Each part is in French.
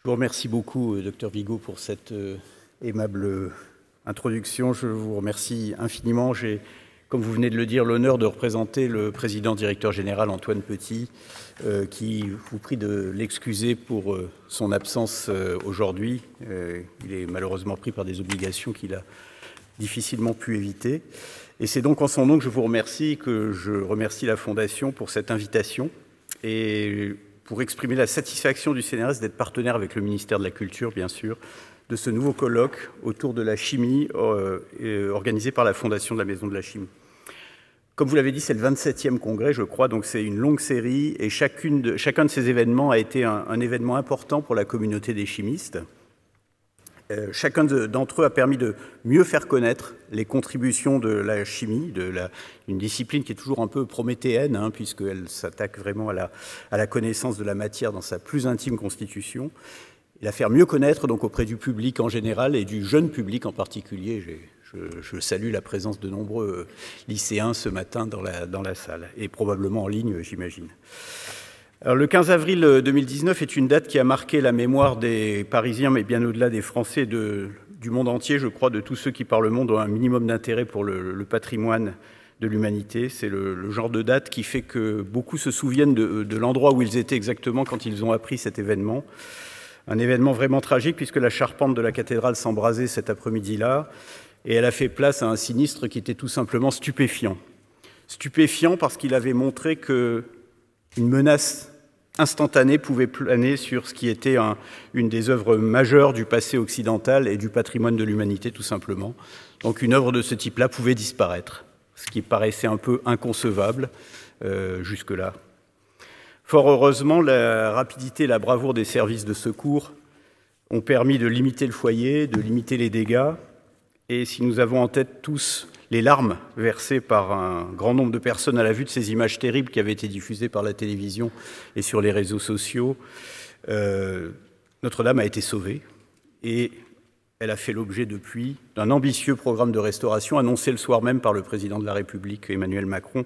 vous remercie beaucoup, Dr Bigot, pour cette aimable introduction. Je vous remercie infiniment. J'ai, comme vous venez de le dire, l'honneur de représenter le président directeur général Antoine Petit, qui vous prie de l'excuser pour son absence aujourd'hui. Il est malheureusement pris par des obligations qu'il a difficilement pu éviter. Et c'est donc en son nom que je vous remercie, que je remercie la Fondation pour cette invitation et pour exprimer la satisfaction du CNRS d'être partenaire avec le ministère de la Culture, bien sûr, de ce nouveau colloque autour de la chimie organisé par la Fondation de la Maison de la Chimie. Comme vous l'avez dit, c'est le 27e congrès, je crois, donc c'est une longue série et chacun de ces événements a été un événement important pour la communauté des chimistes. Chacun d'entre eux a permis de mieux faire connaître les contributions de la chimie, une discipline qui est toujours un peu prométhéenne, puisqu'elle s'attaque vraiment à la connaissance de la matière dans sa plus intime constitution, et la faire mieux connaître donc auprès du public en général et du jeune public en particulier. Je salue la présence de nombreux lycéens ce matin dans la salle, et probablement en ligne, j'imagine. Alors, le 15 avril 2019 est une date qui a marqué la mémoire des Parisiens, mais bien au-delà des Français du monde entier, je crois, de tous ceux qui, par le monde, ont un minimum d'intérêt pour le patrimoine de l'humanité. C'est le genre de date qui fait que beaucoup se souviennent de l'endroit où ils étaient exactement quand ils ont appris cet événement. Un événement vraiment tragique, puisque la charpente de la cathédrale s'embrasait cet après-midi-là, et elle a fait place à un sinistre qui était tout simplement stupéfiant. Stupéfiant parce qu'il avait montré que une menace instantanée pouvait planer sur ce qui était une des œuvres majeures du passé occidental et du patrimoine de l'humanité, tout simplement. Donc une œuvre de ce type-là pouvait disparaître, ce qui paraissait un peu inconcevable jusque-là. Fort heureusement, la rapidité et la bravoure des services de secours ont permis de limiter le foyer, de limiter les dégâts. Et si nous avons en tête tous les larmes versées par un grand nombre de personnes à la vue de ces images terribles qui avaient été diffusées par la télévision et sur les réseaux sociaux, Notre-Dame a été sauvée et elle a fait l'objet depuis d'un ambitieux programme de restauration annoncé le soir même par le président de la République, Emmanuel Macron,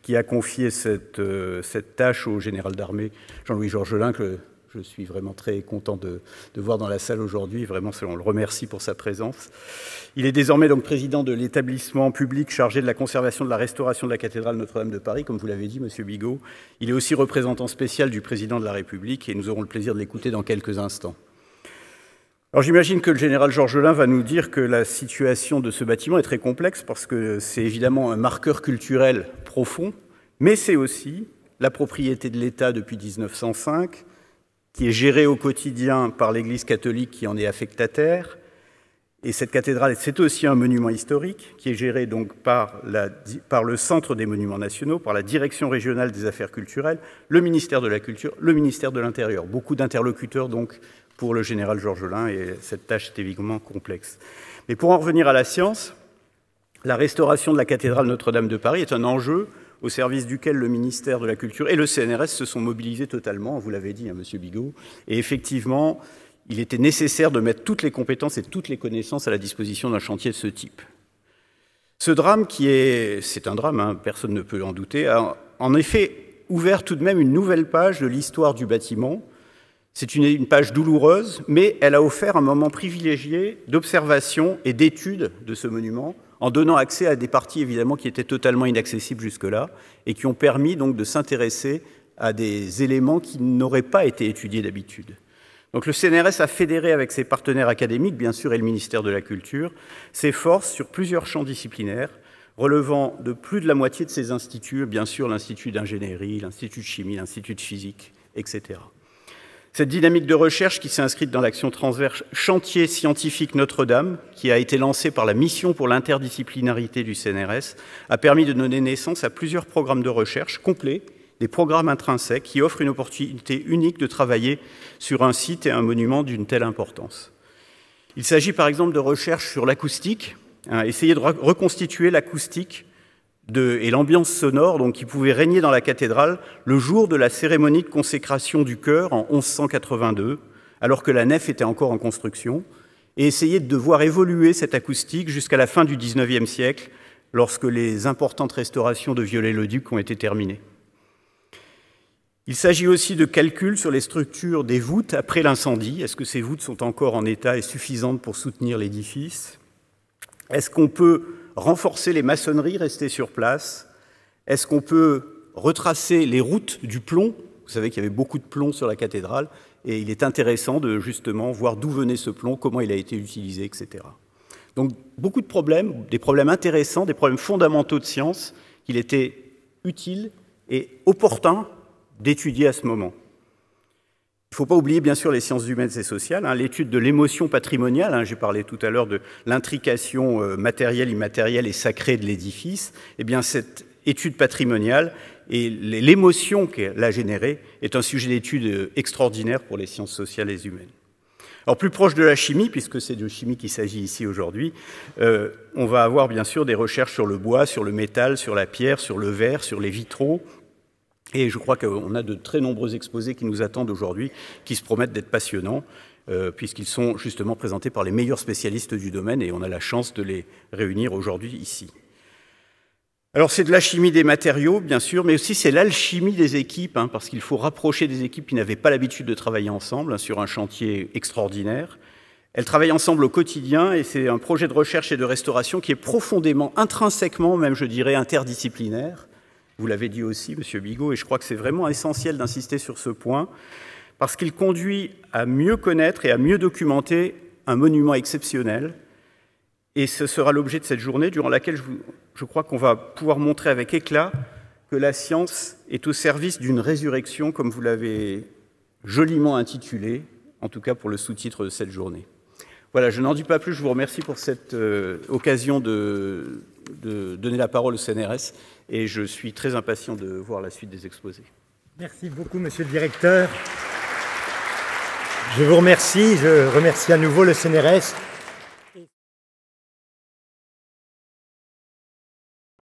qui a confié cette tâche au général d'armée Jean-Louis Georgelin, que je suis vraiment très content de voir dans la salle aujourd'hui. Vraiment, on le remercie pour sa présence. Il est désormais donc président de l'établissement public chargé de la conservation de la restauration de la cathédrale Notre-Dame de Paris, comme vous l'avez dit, Monsieur Bigot. Il est aussi représentant spécial du président de la République et nous aurons le plaisir de l'écouter dans quelques instants. Alors j'imagine que le général Georgelin va nous dire que la situation de ce bâtiment est très complexe parce que c'est évidemment un marqueur culturel profond, mais c'est aussi la propriété de l'État depuis 1905, qui est gérée au quotidien par l'Église catholique qui en est affectataire. Et cette cathédrale, c'est aussi un monument historique qui est géré donc par le Centre des Monuments Nationaux, par la Direction régionale des affaires culturelles, le ministère de la Culture, le ministère de l'Intérieur. Beaucoup d'interlocuteurs donc pour le général Georgelin et cette tâche est évidemment complexe. Mais pour en revenir à la science, la restauration de la cathédrale Notre-Dame de Paris est un enjeu au service duquel le ministère de la Culture et le CNRS se sont mobilisés totalement, vous l'avez dit, Monsieur Bigot, et effectivement, il était nécessaire de mettre toutes les compétences et toutes les connaissances à la disposition d'un chantier de ce type. Ce drame, c'est un drame, personne ne peut en douter, a en effet ouvert tout de même une nouvelle page de l'histoire du bâtiment. C'est une page douloureuse, mais elle a offert un moment privilégié d'observation et d'étude de ce monument, en donnant accès à des parties évidemment qui étaient totalement inaccessibles jusque-là et qui ont permis donc de s'intéresser à des éléments qui n'auraient pas été étudiés d'habitude. Donc le CNRS a fédéré avec ses partenaires académiques, bien sûr, et le ministère de la Culture, ses forces sur plusieurs champs disciplinaires, relevant de plus de la moitié de ces instituts, bien sûr l'Institut d'ingénierie, l'Institut de chimie, l'Institut de physique, etc. Cette dynamique de recherche qui s'est inscrite dans l'action transverse Chantier scientifique Notre-Dame, qui a été lancée par la mission pour l'interdisciplinarité du CNRS, a permis de donner naissance à plusieurs programmes de recherche complets, des programmes intrinsèques qui offrent une opportunité unique de travailler sur un site et un monument d'une telle importance. Il s'agit par exemple de recherches sur l'acoustique, essayer de reconstituer l'acoustique et l'ambiance sonore donc, qui pouvait régner dans la cathédrale le jour de la cérémonie de consécration du chœur en 1182, alors que la nef était encore en construction, et essayer de voir évoluer cette acoustique jusqu'à la fin du XIXe siècle, lorsque les importantes restaurations de Viollet-le-Duc ont été terminées. Il s'agit aussi de calculs sur les structures des voûtes après l'incendie. Est-ce que ces voûtes sont encore en état et suffisantes pour soutenir l'édifice? Est-ce qu'on peut renforcer les maçonneries restées sur place? Est-ce qu'on peut retracer les routes du plomb? Vous savez qu'il y avait beaucoup de plomb sur la cathédrale, et il est intéressant de justement voir d'où venait ce plomb, comment il a été utilisé, etc. Donc beaucoup de problèmes, des problèmes intéressants, des problèmes fondamentaux de science qu'il était utile et opportun d'étudier à ce moment. Il ne faut pas oublier bien sûr les sciences humaines et sociales, l'étude de l'émotion patrimoniale, j'ai parlé tout à l'heure de l'intrication matérielle, immatérielle et sacrée de l'édifice. Eh bien cette étude patrimoniale et l'émotion qu'elle a générée est un sujet d'étude extraordinaire pour les sciences sociales et humaines. Alors plus proche de la chimie, puisque c'est de chimie qu'il s'agit ici aujourd'hui, on va avoir bien sûr des recherches sur le bois, sur le métal, sur la pierre, sur le verre, sur les vitraux. Et je crois qu'on a de très nombreux exposés qui nous attendent aujourd'hui, qui se promettent d'être passionnants, puisqu'ils sont justement présentés par les meilleurs spécialistes du domaine, et on a la chance de les réunir aujourd'hui ici. Alors c'est de la chimie des matériaux, bien sûr, mais aussi c'est l'alchimie des équipes, parce qu'il faut rapprocher des équipes qui n'avaient pas l'habitude de travailler ensemble sur un chantier extraordinaire. Elles travaillent ensemble au quotidien, et c'est un projet de recherche et de restauration qui est profondément, intrinsèquement même, je dirais, interdisciplinaire. Vous l'avez dit aussi, Monsieur Bigot, et je crois que c'est vraiment essentiel d'insister sur ce point, parce qu'il conduit à mieux connaître et à mieux documenter un monument exceptionnel. Et ce sera l'objet de cette journée, durant laquelle je crois qu'on va pouvoir montrer avec éclat que la science est au service d'une résurrection, comme vous l'avez joliment intitulé, en tout cas pour le sous-titre de cette journée. Voilà, je n'en dis pas plus, je vous remercie pour cette occasion de donner la parole au CNRS, et je suis très impatient de voir la suite des exposés. Merci beaucoup, Monsieur le Directeur. Je vous remercie, je remercie à nouveau le CNRS.